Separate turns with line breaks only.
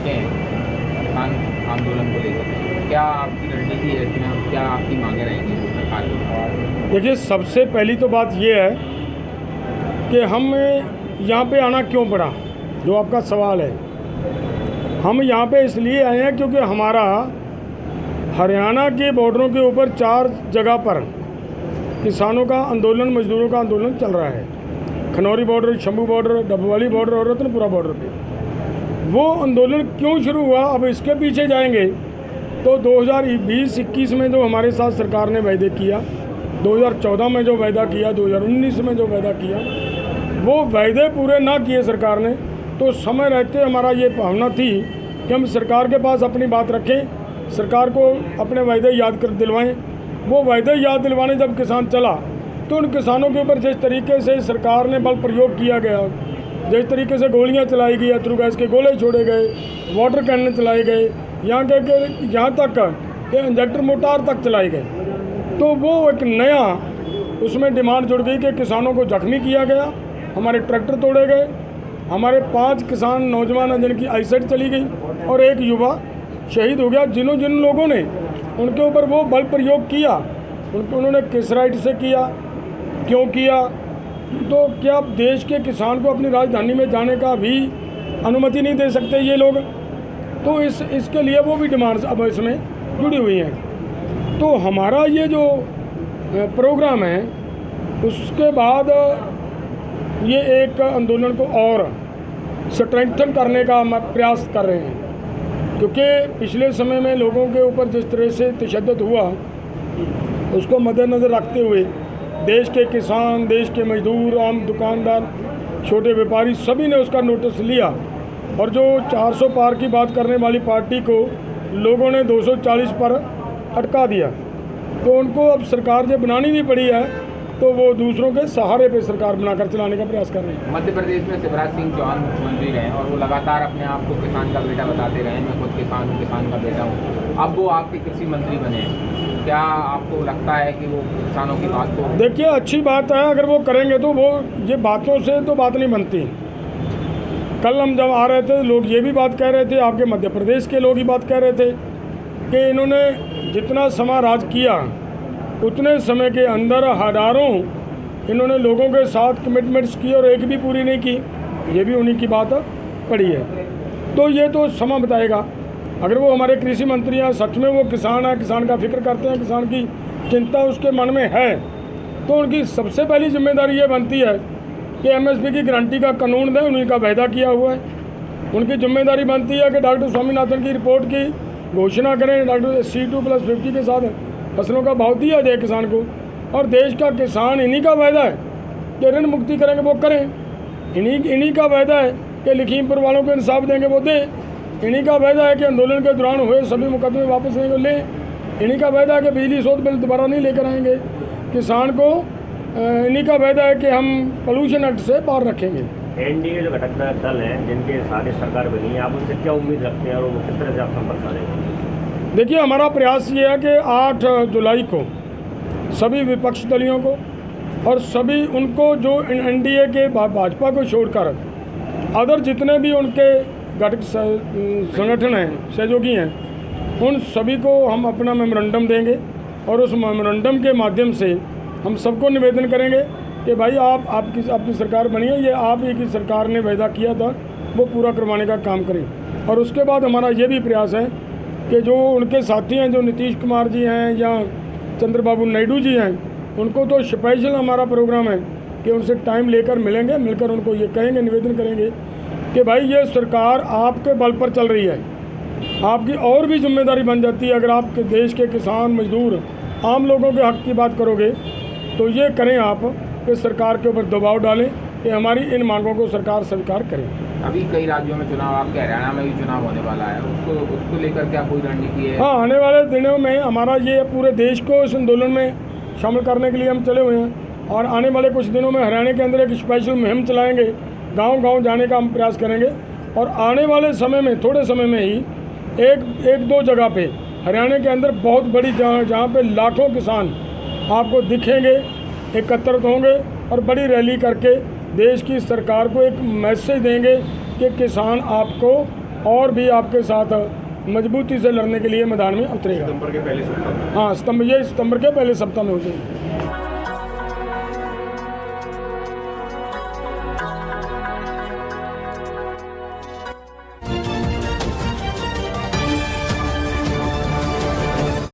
पहुँचे हैं किसान आंदोलन को लेकर, क्या आपकी रणनीति है इसमें, क्या आपकी मांगे रहेंगी सरकार की?
देखिए, सबसे पहली तो बात ये है कि हम यहाँ पे आना क्यों पड़ा, जो आपका सवाल है। हम यहाँ पे इसलिए आए हैं क्योंकि हमारा हरियाणा के बॉर्डरों के ऊपर 4 जगह पर किसानों का आंदोलन, मजदूरों का आंदोलन चल रहा है। Khanauri border, Shambhu border, Dabwali border और रतनपुरा बॉर्डर पे। वो आंदोलन क्यों शुरू हुआ, अब इसके पीछे जाएंगे तो 2020-21 में जो हमारे साथ सरकार ने वायदे किया, 2014 में जो वायदा किया, 2019 में जो वायदा किया, वो वायदे पूरे ना किए सरकार ने। तो समय रहते हमारा ये भावना थी कि हम सरकार के पास अपनी बात रखें, सरकार को अपने वायदे याद कर दिलवाएं। वो वायदे याद दिलवाने जब किसान चला तो उन किसानों के ऊपर जिस तरीके से सरकार ने बल प्रयोग किया गया, जिस तरीके से गोलियां चलाई गई, अथरू गैस के गोले छोड़े गए, वाटर कैनन चलाए गए, यहाँ तक कि इंजेक्टर मोटार तक चलाए गए, तो वो एक नया उसमें डिमांड जुड़ गई कि किसानों को जख्मी किया गया, हमारे ट्रैक्टर तोड़े गए, हमारे 5 किसान नौजवान हैं जिनकी आईसाइट चली गई और एक युवा शहीद हो गया। जिन लोगों ने उनके ऊपर वो बल प्रयोग किया, उन्होंने किस राइट से किया, क्यों किया, तो क्या देश के किसान को अपनी राजधानी में जाने का भी अनुमति नहीं दे सकते ये लोग? तो इसके लिए वो भी डिमांड्स अब इसमें जुड़ी हुई हैं। तो हमारा ये जो प्रोग्राम है, उसके बाद ये एक आंदोलन को और स्ट्रेंथन करने का हम प्रयास कर रहे हैं, क्योंकि पिछले समय में लोगों के ऊपर जिस तरह से तशद्दुद हुआ, उसको मद्देनज़र रखते हुए देश के किसान, देश के मजदूर, आम दुकानदार, छोटे व्यापारी सभी ने उसका नोटिस लिया। और जो 400 पार की बात करने वाली पार्टी को लोगों ने 240 पर अटका दिया, तो उनको अब सरकार जो बनानी भी पड़ी है तो वो दूसरों के सहारे पे सरकार बनाकर चलाने का प्रयास कर रहे हैं।
मध्य प्रदेश में शिवराज सिंह चौहान मुख्यमंत्री रहे और वो लगातार अपने आप को किसान का बेटा बताते रहे, मैं खुद किसान हूँ, किसान का बेटा हूँ। अब वो आपके कृषि मंत्री बने, क्या आपको लगता है कि वो किसानों की बात को?
देखिए, अच्छी बात है, अगर वो करेंगे तो वो ये बातों से तो बात नहीं बनती। कल हम जब आ रहे थे, लोग ये भी बात कह रहे थे, आपके मध्य प्रदेश के लोग ही बात कह रहे थे कि इन्होंने जितना समय राज किया उतने समय के अंदर हज़ारों इन्होंने लोगों के साथ कमिटमेंट्स की और एक भी पूरी नहीं की। ये भी उन्हीं की बात पड़ी है। तो ये तो समय बताएगा। अगर वो हमारे कृषि मंत्री हैं, सच में वो किसान है, किसान का फिक्र करते हैं, किसान की चिंता उसके मन में है, तो उनकी सबसे पहली जिम्मेदारी ये बनती है कि एमएसपी की गारंटी का कानून दें, उन्हीं का वायदा किया हुआ है। उनकी जिम्मेदारी बनती है कि डॉक्टर स्वामीनाथन की रिपोर्ट की घोषणा करें, डॉक्टर C2+50 के साथ फसलों का भाव दिया जाए किसान को। और देश का किसान इन्हीं का वायदा है कि ऋण मुक्ति करेंगे, वो करें। इन्हीं का वायदा है कि लखीमपुर वालों को इंसाफ देंगे, वो दें। इन्हीं का वायदा है कि आंदोलन के दौरान हुए सभी मुकदमे वापस लें। इन्हीं का वायदा है कि बिजली शोध बिल दोबारा नहीं लेकर आएंगे किसान को। इन्हीं का वायदा है कि हम पोल्यूशन एक्ट से बाहर रखेंगे।
एनडीए जो घटक दल हैं जिनके सारे सरकार बनी है, आप उनसे क्या उम्मीद रखते हैं और वो किस तरह से आप संपर्क करेंगे?
देखिए, हमारा प्रयास ये है कि 8 जुलाई को सभी विपक्ष दलियों को और सभी उनको जो एनडीए के भाजपा को छोड़कर अदर जितने भी उनके घटक संगठन हैं, सहयोगी हैं, उन सभी को हम अपना मेमोरेंडम देंगे और उस मेमोरेंडम के माध्यम से हम सबको निवेदन करेंगे कि भाई आपकी सरकार बनी है, ये आप ही की सरकार ने वायदा किया था वो पूरा करवाने का काम करें। और उसके बाद हमारा ये भी प्रयास है कि जो उनके साथी हैं, जो नीतीश कुमार जी हैं या चंद्रबाबू नायडू जी हैं, उनको तो स्पेशल हमारा प्रोग्राम है कि उनसे टाइम लेकर मिलकर उनको ये कहेंगे, निवेदन करेंगे कि भाई ये सरकार आपके बल पर चल रही है, आपकी और भी जिम्मेदारी बन जाती है। अगर आप देश के किसान, मजदूर, आम लोगों के हक की बात करोगे तो ये करें आप कि सरकार के ऊपर दबाव डालें कि हमारी इन मांगों को सरकार स्वीकार करे।
अभी कई राज्यों में चुनाव, आपके हरियाणा में भी चुनाव होने वाला है, उसको लेकर क्या कोई रणनीति है?
हाँ, आने वाले दिनों में हमारा ये पूरे देश को इस आंदोलन में शामिल करने के लिए हम चले हुए हैं और आने वाले कुछ दिनों में हरियाणा के अंदर एक स्पेशल मुहिम चलाएंगे, गांव-गांव जाने का हम प्रयास करेंगे। और आने वाले समय में, थोड़े समय में ही एक दो जगह पे हरियाणा के अंदर बहुत बड़ी जहाँ पे लाखों किसान आपको दिखेंगे, एकत्रित होंगे और बड़ी रैली करके देश की सरकार को एक मैसेज देंगे कि किसान आपको और भी आपके साथ मजबूती से लड़ने के लिए मैदान में उतरेगा।
सितंबर के पहले सप्ताह में।
हाँ, सितंबर के पहले सप्ताह में हो जाएगी।